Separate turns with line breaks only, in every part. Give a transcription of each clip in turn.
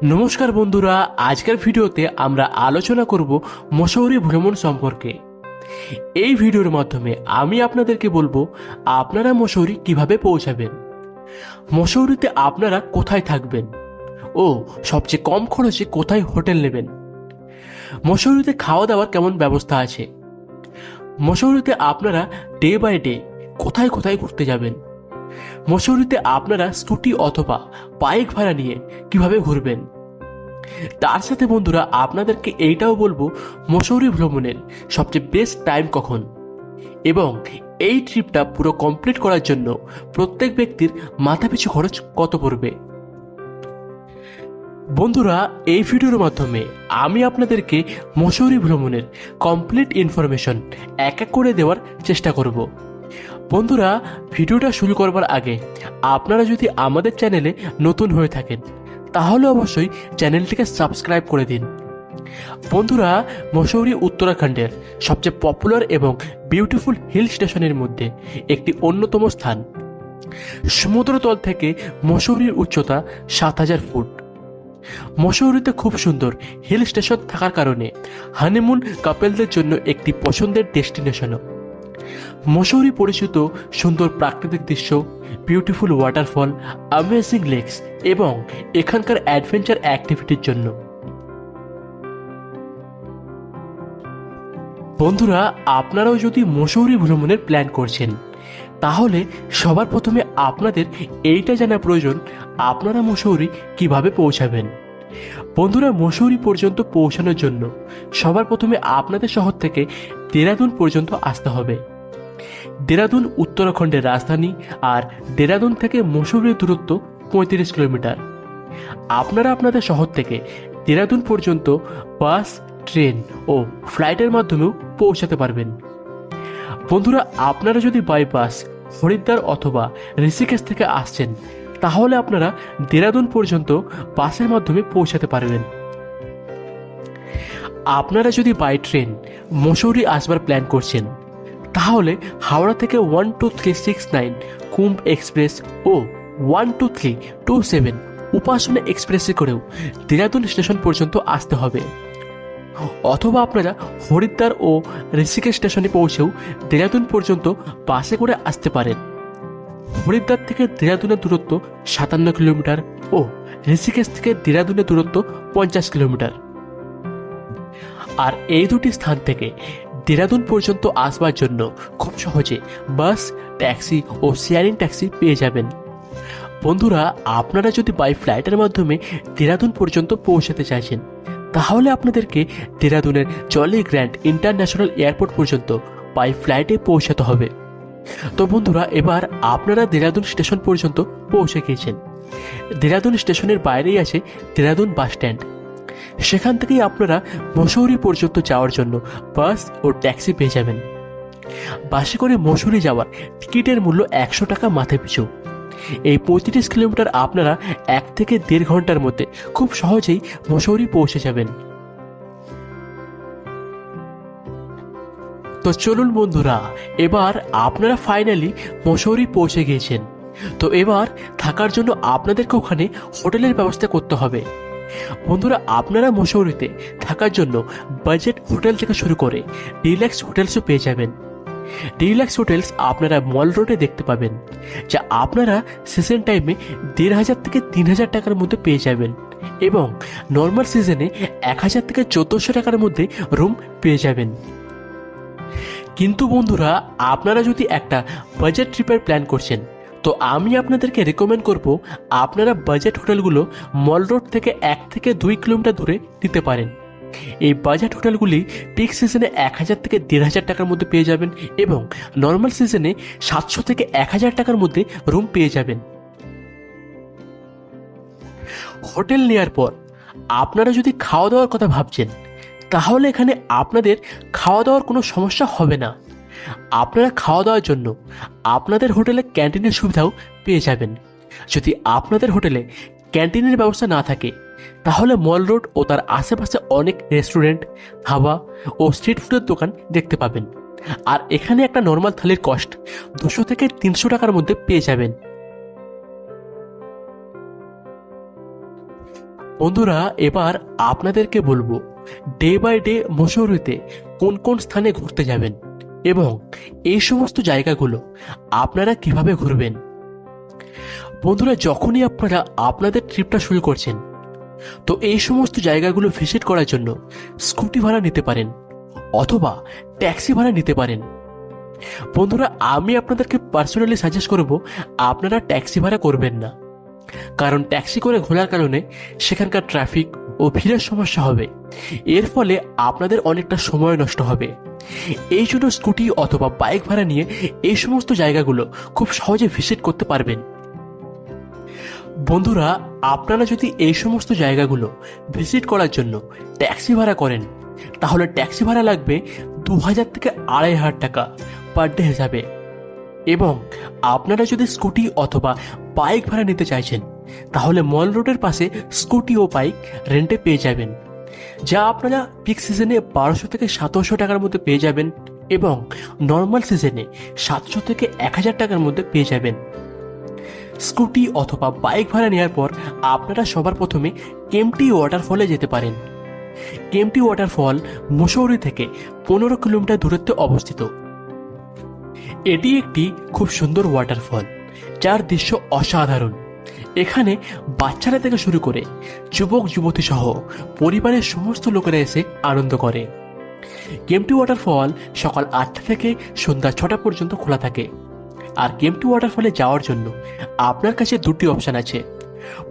নমস্কার বন্ধুরা, আজকের ভিডিওতে আমরা আলোচনা করব মসৌরি ভ্রমণ সম্পর্কে। এই ভিডিওর মাধ্যমে আমি আপনাদেরকে বলবো আপনারা মসৌরি কিভাবে পৌঁছাবেন, মসৌরিতে আপনারা কোথায় থাকবেন ও সবচেয়ে কম খরচে কোথায় হোটেল নেবেন, মসৌরিতে খাওয়া দাওয়ার কেমন ব্যবস্থা আছে, মসৌরিতে আপনারা ডে বাই ডে কোথায় কোথায় ঘুরতে যাবেন, মসৌরিতে আপনারা স্কুটি অথবা বাইক ভাড়া নিয়ে কিভাবে ঘুরবেন। তার সাথে বন্ধুরা আপনাদেরকে এইটাও বলবো মসৌরি ভ্রমণের সবচেয়ে বেস্ট টাইম কখন এবং এই ট্রিপটা পুরো কমপ্লিট করার জন্য প্রত্যেক ব্যক্তির মাথাপিছু খরচ কত পড়বে। বন্ধুরা, এই ভিডিওর মাধ্যমে আমি আপনাদেরকে মসৌরি ভ্রমণের কমপ্লিট ইনফরমেশন এক এক করে দেওয়ার চেষ্টা করব। বন্ধুরা, ভিডিওটা শুরু করবার আগে আপনারা যদি আমাদের চ্যানেলে নতুন হয়ে থাকেন তাহলে অবশ্যই চ্যানেলটিকে সাবস্ক্রাইব করে দিন। বন্ধুরা, মসৌরি উত্তরাখণ্ডের সবচেয়ে পপুলার এবং বিউটিফুল হিল স্টেশনের মধ্যে একটি অন্যতম স্থান। সমুদ্রতল থেকে মসৌরির উচ্চতা ৭,০০০ ফুট। মসৌরিতে খুব সুন্দর হিল স্টেশন থাকার কারণে হানিমুন কাপেলদের জন্য একটি পছন্দের ডেস্টিনেশনও। মসৌরি পরিচিত সুন্দর প্রাকৃতিক দৃশ্য, বিউটিফুল ওয়াটারফল, অ্যামেজিং লেকস এবং এখানকার অ্যাডভেঞ্চার অ্যাক্টিভিটির জন্য। বন্ধুরা, আপনারাও যদি মসৌরি ভ্রমণের প্ল্যান করছেন তাহলে সবার প্রথমে আপনাদের এইটা জানা প্রয়োজন আপনারা মসৌরি কিভাবে পৌঁছাবেন। বন্ধুরা, মসৌরি পর্যন্ত পৌঁছানোর জন্য সবার প্রথমে আপনাদের শহর থেকে দেরাদুন পর্যন্ত আসতে হবে। দেরাদুন উত্তরাখণ্ডের রাজধানী, আর দেরাদুন থেকে মসৌরির দূরত্ব ৩৫ কিলোমিটার। আপনারা আপনাদের শহর থেকে দেরাদুন পর্যন্ত বাস, ট্রেন ও ফ্লাইটের মাধ্যমেও পৌঁছাতে পারবেন। বন্ধুরা, আপনারা যদি বাই বাস হরিদ্বার অথবা ঋষিকেশ থেকে আসছেন তাহলে আপনারা দেরাদুন পর্যন্ত বাসের মাধ্যমে পৌঁছাতে পারবেন। আপনারা যদি বাই ট্রেন মসৌরি আসবার প্ল্যান করছেন তাহলে হাওড়া থেকে 12369 কুম্ভ এক্সপ্রেস ও 12327 উপাসনা এক্সপ্রেসে করেও দেরাদুন স্টেশন পর্যন্ত আসতে হবে, অথবা আপনারা হরিদ্বার ও ঋষিকেশ স্টেশনে পৌঁছেও দেরাদুন পর্যন্ত বাসে করে আসতে পারেন। হরিদ্বার থেকে দেরাদুনের দূরত্ব ৫৭ কিলোমিটার ও ঋষিকেশ থেকে দেরাদুনের দূরত্ব ৫০ কিলোমিটার। আর এই দুটি স্থান থেকে দেরাদুন পর্যন্ত আসবার জন্য খুব সহজে বাস, ট্যাক্সি ও শেয়ারিং ট্যাক্সি পেয়ে যাবেন। বন্ধুরা, আপনারা যদি বাই ফ্লাইটের মাধ্যমে দেরাদুন পর্যন্ত পৌঁছাতে চাইছেন তাহলে আপনাদেরকে দেরাদুনের জলি গ্র্যান্ড ইন্টারন্যাশনাল এয়ারপোর্ট পর্যন্ত বাই ফ্লাইটে পৌঁছাতে হবে। তো বন্ধুরা, এবার আপনারা দেরাদুন স্টেশন পর্যন্ত পৌঁছে গিয়েছেন। দেরাদুন স্টেশনের বাইরেই আছে দেরাদুন বাস স্ট্যান্ড। সেখান থেকেই আপনারা মসৌরি পর্যন্ত যাওয়ার জন্য বাস ও ট্যাক্সি পেয়ে যাবেন। বাসে করে মসৌরি যাওয়ার টিকিটের মূল্য ১০০ টাকা মাথা পিছু। এই ৩৫ কিলোমিটার আপনারা ১ থেকে ১.৫ ঘন্টার মধ্যে খুব সহজেই মসৌরি পৌঁছে যাবেন। তো চলুন বন্ধুরা, এবার আপনারা ফাইনালি মসৌরি পৌঁছে গিয়েছেন। তো এবার থাকার জন্য আপনাদেরকে ওখানে হোটেলের ব্যবস্থা করতে হবে। বন্ধুরা, আপনারা মসৌরিতে থাকার জন্য বাজেট হোটেল থেকে শুরু করে ডিলাক্স হোটেলসও পেয়ে যাবেন। ডিলাক্স হোটেলস আপনারা মল রোডে দেখতে পাবেন, যা আপনারা সিজন টাইমে ১,৫০০ থেকে ৩,০০০ টাকার মধ্যে পেয়ে যাবেন এবং নর্মাল সিজনে ১,০০০ থেকে ১৪০০ টাকার মধ্যে রুম পেয়ে যাবেন। কিন্তু বন্ধুরা, আপনারা যদি একটা বাজেট ট্রিপের প্ল্যান করছেন তো আমি আপনাদেরকে রেকমেন্ড করব আপনারা বাজেট হোটেলগুলো মল রোড থেকে ১ থেকে ২ কিলোমিটার দূরে নিতে পারেন। এই বাজেট হোটেলগুলি পিক সিজনে ১,০০০ থেকে ১,৫০০ টাকার মধ্যে পেয়ে যাবেন এবং নর্মাল সিজনে ৭০০ থেকে ১,০০০ টাকার মধ্যে রুম পেয়ে যাবেন। হোটেল নেওয়ার পর আপনারা যদি খাওয়া দাওয়ার কথা ভাবছেন তাহলে এখানে আপনাদের খাওয়া দাওয়ার কোনো সমস্যা হবে না। আপনারা খাওয়া দাওয়ার জন্য আপনাদের হোটেলে ক্যান্টিনের সুবিধাও পেয়ে যাবেন। যদি আপনাদের হোটেলে ক্যান্টিনের ব্যবস্থা না থাকে তাহলে মল রোড ও তার আশেপাশে অনেক রেস্টুরেন্ট, ধাবা ও স্ট্রিট ফুডের দোকান দেখতে পাবেন। আর এখানে একটা নর্মাল থালির কস্ট ২০০ থেকে ৩০০ টাকার মধ্যে পেয়ে যাবেন। বন্ধুরা, এবার আপনাদেরকে বলবো ডে বাই ডে মসৌরিতে কোন কোন স্থানে ঘুরতে যাবেন এবং এই সমস্ত জায়গাগুলো আপনারা কিভাবে ঘুরবেন। বন্ধুরা, যখনই আপনারা আপনাদের ট্রিপটা শুরু করছেন, তো এই সমস্ত জায়গাগুলো ভিজিট করার জন্য স্কুটি ভাড়া নিতে পারেন অথবা ট্যাক্সি ভাড়া নিতে পারেন। বন্ধুরা, আমি আপনাদেরকে পার্সোনালি সাজেস্ট করব আপনারা ট্যাক্সি ভাড়া করবেন না, কারণ ট্যাক্সি করে ঘোরার কারণে সেখানকার ট্রাফিক ও ভিড়ের সমস্যা হবে, এর ফলে আপনাদের অনেকটা সময় নষ্ট হবে। এই জন্য স্কুটি অথবা বাইক ভাড়া নিয়ে এই সমস্ত জায়গাগুলো খুব সহজে ভিজিট করতে পারবেন। বন্ধুরা, আপনারা যদি এই সমস্ত জায়গাগুলো ভিজিট করার জন্য ট্যাক্সি ভাড়া করেন, তাহলে ট্যাক্সি ভাড়া লাগবে 2000 থেকে 2500 টাকা পার ডে হিসাবে। এবং আপনারা যদি স্কুটি অথবা বাইক ভাড়া নিতে চাইছেন, তাহলে মল রোডের পাশে স্কুটি ও বাইক রেন্টে পেয়ে যাবেন, যা আপনারা পিক সিজনে 1200 থেকে 1700 টাকার মধ্যে পেয়ে যাবেন এবং নর্মাল সিজনে 700 থেকে 1000 টাকার মধ্যে পেয়ে যাবেন। স্কুটি অথবা বাইক ভাড়া নেওয়ার পর আপনারা সবার প্রথমে কেম্পটি ওয়াটারফলে যেতে পারেন। কেম্পটি ওয়াটারফল মুসৌরি থেকে 15 কিলোমিটার দূরত্বে অবস্থিত। এটি একটি খুব সুন্দর ওয়াটারফল, যার দৃশ্য অসাধারণ। এখানে বাচ্চারা থেকে শুরু করে যুবক যুবতী সহ পরিবারের সমস্ত লোকেরা এসে আনন্দ করে। কেম্পটি ওয়াটারফল সকাল 8টা থেকে সন্ধ্যা 6টা পর্যন্ত খোলা থাকে। আর কেম্পটি ওয়াটারফলে যাওয়ার জন্য আপনার কাছে দুটি অপশন আছে।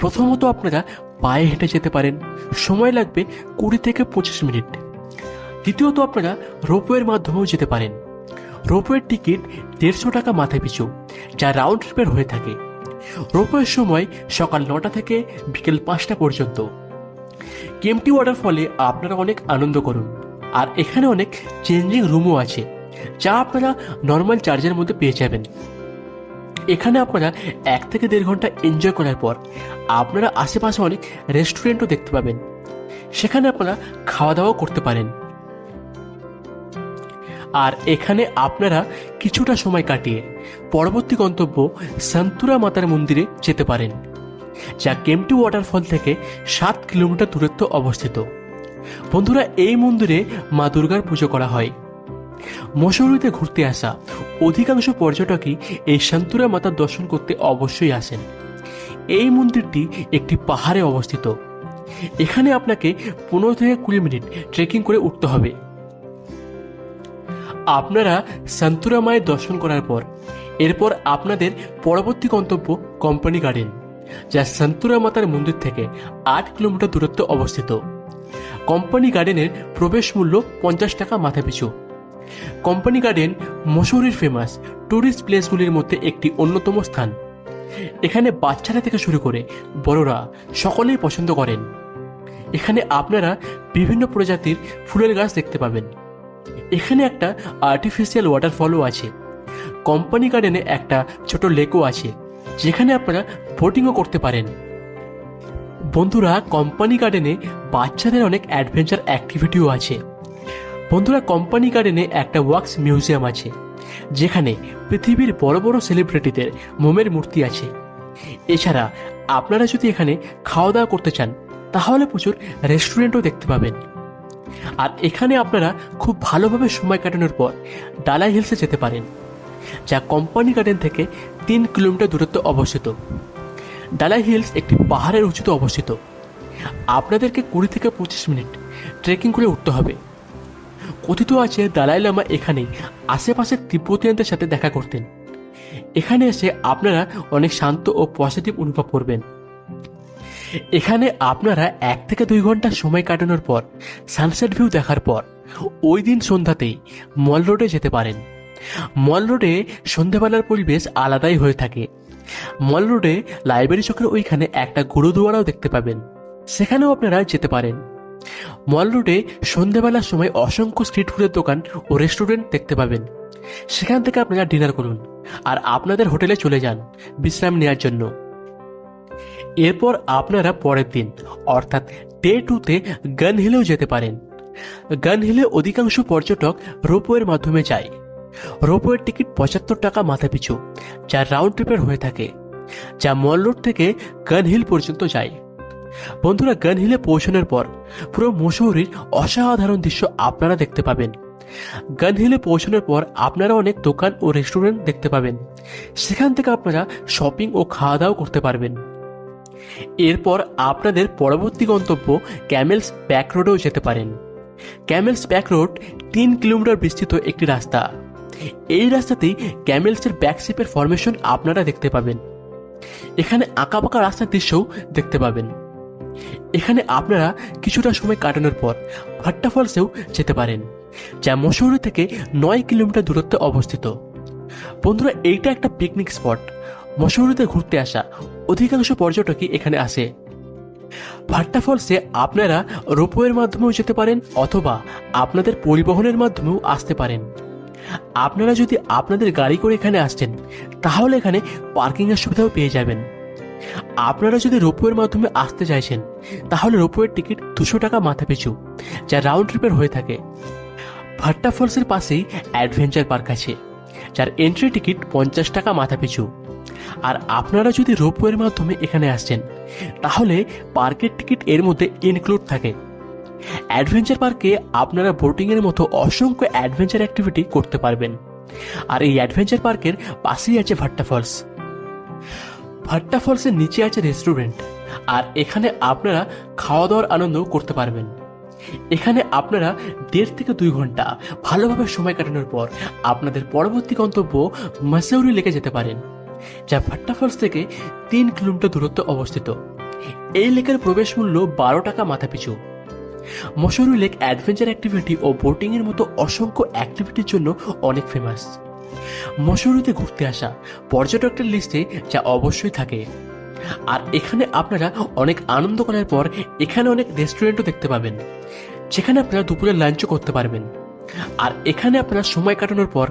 প্রথমত, আপনারা পায়ে হেঁটে যেতে পারেন, সময় লাগবে 20 থেকে 25 মিনিট। দ্বিতীয়ত, আপনারা রোপওয়ের মাধ্যমেও যেতে পারেন। রোপওয়ের টিকিট 150 টাকা মাথায় পিছু, যা রাউন্ড ট্রিপের হয়ে থাকে। রোপওয়ের সময় সকাল 9টা থেকে বিকেল 5টা পর্যন্ত। কেম্পটি ওয়াটারফলে আপনারা অনেক আনন্দ করুন। আর এখানে অনেক চেঞ্জিং রুমও আছে, যা আপনারা নর্মাল চার্জের মধ্যে পেয়ে যাবেন। এখানে আপনারা 1 থেকে 1.5 ঘন্টা এনজয় করার পর আপনারা আশেপাশে অনেক রেস্টুরেন্টও দেখতে পাবেন, সেখানে আপনারা খাওয়া দাওয়া করতে পারেন। আর এখানে আপনারা কিছুটা সময় কাটিয়ে পরবর্তী গন্তব্য সান্তুরা মাতার মন্দিরে যেতে পারেন, যা কেম্পটি ওয়াটারফল থেকে 7 কিলোমিটার দূরত্বে অবস্থিত। বন্ধুরা, এই মন্দিরে মা দুর্গার পুজো করা হয়। মসৌরিতে ঘুরতে আসা অধিকাংশ পর্যটকই এই সান্তুরা মাতার দর্শন করতে অবশ্যই আসেন। এই মন্দিরটি একটি পাহাড়ে অবস্থিত। এখানে আপনাকে 15 থেকে 20 মিনিট ট্রেকিং করে উঠতে হবে। আপনারা সান্তুরা মায়ের দর্শন করার পর এরপর আপনাদের পরবর্তী গন্তব্য কোম্পানি গার্ডেন, যা সান্তুরা মাতার মন্দির থেকে 8 কিলোমিটার দূরত্বে অবস্থিত। কোম্পানি গার্ডেনের প্রবেশ মূল্য 50 টাকা মাথা পিছু। কোম্পানি গার্ডেন মসৌরির ফেমাস ট্যুরিস্ট প্লেসগুলির মধ্যে একটি অন্যতম স্থান। এখানে বাচ্চারা থেকে শুরু করে বড়রা সকলেই পছন্দ করেন। এখানে আপনারা বিভিন্ন প্রজাতির ফুলের গাছ দেখতে পাবেন। এখানে একটা আর্টিফিশিয়াল ওয়াটারফলও আছে। কোম্পানি গার্ডেনে একটা ছোট লেকও আছে, যেখানে আপনারা বোটিংও করতে পারেন। বন্ধুরা, কোম্পানি গার্ডেনে বাচ্চাদের অনেক অ্যাডভেঞ্চার অ্যাক্টিভিটিও আছে। বন্ধুরা, কোম্পানি গার্ডেনে একটা ওয়াক্স মিউজিয়াম আছে, যেখানে পৃথিবীর বড় বড় সেলিব্রিটিদের মোমের মূর্তি আছে। এছাড়া আপনারা যদি এখানে খাওয়া দাওয়া করতে চান, তাহলে প্রচুর রেস্টুরেন্টও দেখতে পাবেন। আর এখানে আপনারা খুব ভালোভাবে সময় কাটানোর পর ডালাই হিলসে যেতে পারেন, যা কোম্পানি গার্ডেন থেকে 3 কিলোমিটার দূরত্বে অবস্থিত। ডালাই হিলস একটি পাহাড়ের উঁচুতে অবস্থিত। আপনাদেরকে 20 থেকে 25 মিনিট ট্রেকিং করে উঠতে হবে। কথিত আছে দালাই লামা এখানেই আশেপাশের তিব্বতীয়ানদের সাথে দেখা করতেন। এখানে এসে আপনারা অনেক শান্ত ও পজিটিভ অনুভব করবেন। এখানে আপনারা 1 থেকে 2 ঘন্টা সময় কাটানোর পর সানসেট ভিউ দেখার পর ওই দিন সন্ধ্যাতেই মল রোডে যেতে পারেন। মল রোডে সন্ধ্যাবেলার পরিবেশ আলাদাই হয়ে থাকে। মল রোডে লাইব্রেরি চকের ওইখানে একটা গুরুদুয়ারাও দেখতে পাবেন, সেখানেও আপনারা যেতে পারেন। মল রোডে সন্ধ্যাবেলার সময় অসংখ্য স্ট্রিট ফুডের দোকান ও রেস্টুরেন্ট দেখতে পাবেন। সেখান থেকে আপনারা ডিনার করুন আর আপনাদের হোটেলে চলে যান বিশ্রাম নেওয়ার জন্য। এরপর আপনারা পরের দিন অর্থাৎ ডে 2তে গান হিলেও যেতে পারেন। গান হিলে অধিকাংশ পর্যটক রোপওয়ের মাধ্যমে যায়। রোপওয়ের টিকিট 75 টাকা মাথা পিছু, যা রাউন্ড ট্রিপের হয়ে থাকে, যা মল রোড থেকে গান হিল পর্যন্ত যায়। বন্ধুরা, গান হিলে পৌঁছানোর পর পুরো মসৌরির অসাধারণ দৃশ্য আপনারা দেখতে পাবেন। গান হিলে পৌঁছানোর পর আপনারা অনেক দোকান ও রেস্টুরেন্ট দেখতে পাবেন। সেখান থেকে আপনারা শপিং ও খাওয়া দাওয়া করতে পারবেন। এরপর আপনাদের পরবর্তী গন্তব্য ক্যামেলস ব্যাক রোডেও যেতে পারেন। ক্যামেলস ব্যাক রোড 3 কিলোমিটার বিস্তৃত একটি রাস্তা। এই রাস্তাতেই ক্যামেলসের ব্যাকশিপের ফরমেশন আপনারা দেখতে পাবেন। এখানে আঁকাবাঁকা রাস্তার দৃশ্যও দেখতে পাবেন। এখানে আপনারা কিছুটা সময় কাটানোর পর ভাট্টা ফলসেও যেতে পারেন, যা মসৌরি থেকে 9 কিলোমিটার দূরত্বে অবস্থিত। বন্ধুরা, এইটা একটা পিকনিক স্পট। মসৌরিতে ঘুরতে আসা অধিকাংশ পর্যটকই এখানে আসে। ভাট্টা ফলসে আপনারা রোপওয়ের মাধ্যমেও যেতে পারেন অথবা আপনাদের পরিবহনের মাধ্যমেও আসতে পারেন। আপনারা যদি আপনাদের গাড়ি করে এখানে আসছেন তাহলে এখানে পার্কিংয়ের সুবিধাও পেয়ে যাবেন। আপনারা যদি রোপওয়ের মাধ্যমে আসতে চাইছেন তাহলে রোপওয়ের টিকিট 200 টাকা মাথা পিছু, যা রাউন্ড ট্রিপের হয়ে থাকে। ভাট্টা ফলসের পাশেই অ্যাডভেঞ্চার পার্ক আছে, যার এন্ট্রি টিকিট 50 টাকা মাথা পিছু। আর আপনারা যদি রোপওয়ের মাধ্যমে এখানে আসছেন তাহলে পার্কের টিকিট এর মধ্যে ইনক্লুড থাকে। অ্যাডভেঞ্চার পার্কে আপনারা বোটিংয়ের মতো অসংখ্য অ্যাডভেঞ্চার অ্যাক্টিভিটি করতে পারবেন। আর এই অ্যাডভেঞ্চার পার্কের পাশেই আছে ভাট্টা ফলস। ভাট্টা ফলসের নিচে আছে রেস্টুরেন্ট, আর এখানে আপনারা খাওয়া দাওয়ার আনন্দ করতে পারবেন। এখানে আপনারা 1.5 থেকে 2 ঘন্টা ভালোভাবে সময় কাটানোর পর আপনাদের পরবর্তী গন্তব্য মসৌরি লেকে যেতে পারেন, যা ভাট্টা ফলস থেকে 3 কিলোমিটার দূরত্বে অবস্থিত। এই লেকের প্রবেশ মূল্য 12 টাকা মাথা পিছু। মসৌরি লেক অ্যাডভেঞ্চার অ্যাক্টিভিটি ও বোটিং এর মতো অসংখ্য অ্যাক্টিভিটির জন্য অনেক ফেমাস। মসৌরিতে ঘুরতে আসা পর্যটকদের লিস্টে যা অবশ্যই থাকে। আর এখানে আপনারা অনেক আনন্দ করার পর এখানে অনেক রেস্টুরেন্টও দেখতে পাবেন, যেখানে আপনারা দুপুরের লাঞ্চও করতে পারবেন। আর এখানে আপনারা সময় কাটানোর পর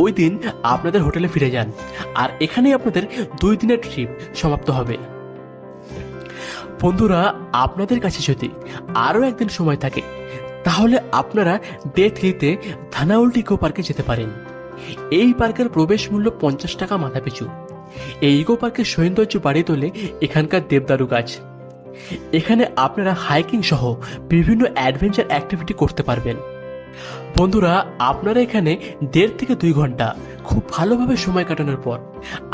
ওই দিন আপনাদের হোটেলে ফিরে যান, আর এখানেই আপনাদের 2 দিনের ট্রিপ সমাপ্ত হবে। বন্ধুরা, আপনাদের কাছে যদি আরও একদিন সময় থাকে তাহলে আপনারা ডে 3তে ধানাউল্টি ইকো পার্কে যেতে পারেন। এই পার্কের প্রবেশ মূল্য 50 টাকা মাথা পিছু। এই ইকো পার্কের সৌন্দর্য বাড়িয়ে তোলে এখানকার দেবদারু গাছ। এখানে আপনারা হাইকিং সহ বিভিন্ন অ্যাডভেঞ্চার অ্যাক্টিভিটি করতে পারবেন। বন্ধুরা, আপনারা এখানে 1.5 থেকে 2 ঘন্টা খুব ভালোভাবে সময় কাটানোর পর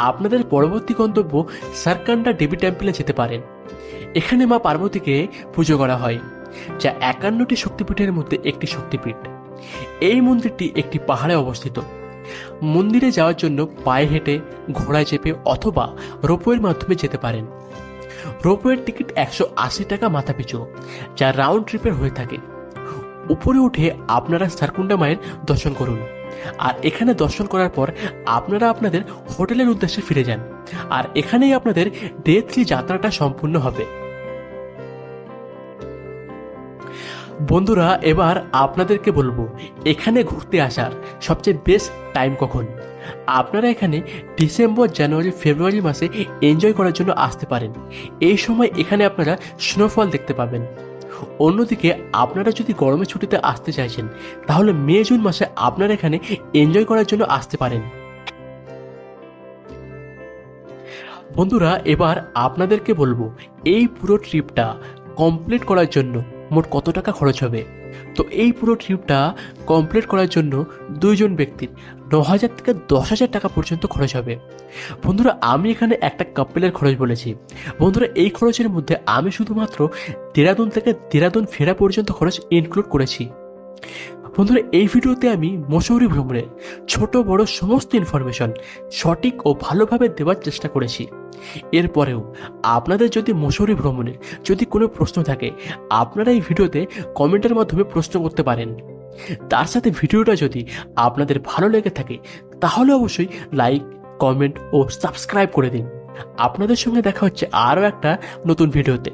আপনাদের পরবর্তী গন্তব্য সারকান্ডা দেবী টেম্পলে যেতে পারেন। এখানে মা পার্বতীকে পুজো করা হয়, যা 51টি শক্তিপীঠের মধ্যে একটি শক্তিপীঠ। এই মন্দিরটি একটি পাহাড়ে অবস্থিত। মন্দিরে যাওয়ার জন্য পায়ে হেঁটে, ঘোড়ায় চেপে অথবা রোপওয়ের মাধ্যমে যেতে পারেন। রোপওয়ের টিকিট 180 টাকা মাথা পিছু, যা রাউন্ড ট্রিপের হয়ে থাকে। উপরে উঠে আপনারা সারকুন্ডা মায়ের দর্শন করুন, আর এখানে দর্শন করার পর আপনারা আপনাদের হোটেলের উদ্দেশ্যে ফিরে যান। আর এখানেই আপনাদের ডে 3 যাত্রাটা সম্পূর্ণ হবে। বন্ধুরা, এবার আপনাদেরকে বলবো এখানে ঘুরতে আসার সবচেয়ে বেস্ট টাইম কখন। আপনারা এখানে ডিসেম্বর, জানুয়ারি, ফেব্রুয়ারি মাসে এনজয় করার জন্য আসতে পারেন। এই সময় এখানে আপনারা স্নোফল দেখতে পাবেন। অন্যদিকে আপনারা যদি গরমের ছুটিতে আসতে চাইছেন তাহলে মে, জুন মাসে আপনারা এখানে এনজয় করার জন্য আসতে পারেন। বন্ধুরা, এবার আপনাদেরকে বলবো এই পুরো ট্রিপটা কমপ্লিট করার জন্য মোট কত টাকা খরচ হবে। তো এই পুরো ট্রিপটা কমপ্লিট করার জন্য 2 জন ব্যক্তির 9,000 থেকে 10,000 টাকা পর্যন্ত খরচ হবে। বন্ধুরা, আমি এখানে একটা কাপলের খরচ বলেছি। বন্ধুরা, এই খরচের মধ্যে আমি শুধুমাত্র দেরাদুন থেকে দেরাদুন ফেরা পর্যন্ত খরচ ইনক্লুড করেছি। বন্ধুরা, এই ভিডিওতে আমি মসৌরি ভ্রমণের ছোট বড় সমস্ত ইনফরমেশন সঠিক ও ভালোভাবে দেওয়ার চেষ্টা করেছি। এরপরেও আপনাদের যদি মসৌরি ভ্রমণের যদি কোনো প্রশ্ন থাকে আপনারা এই ভিডিওতে কমেন্টের মাধ্যমে প্রশ্ন করতে পারেন। তার সাথে ভিডিওটা যদি আপনাদের ভালো লেগে থাকে তাহলে অবশ্যই লাইক, কমেন্ট ও সাবস্ক্রাইব করে দিন। আপনাদের সঙ্গে দেখা হচ্ছে আরও একটা নতুন ভিডিওতে।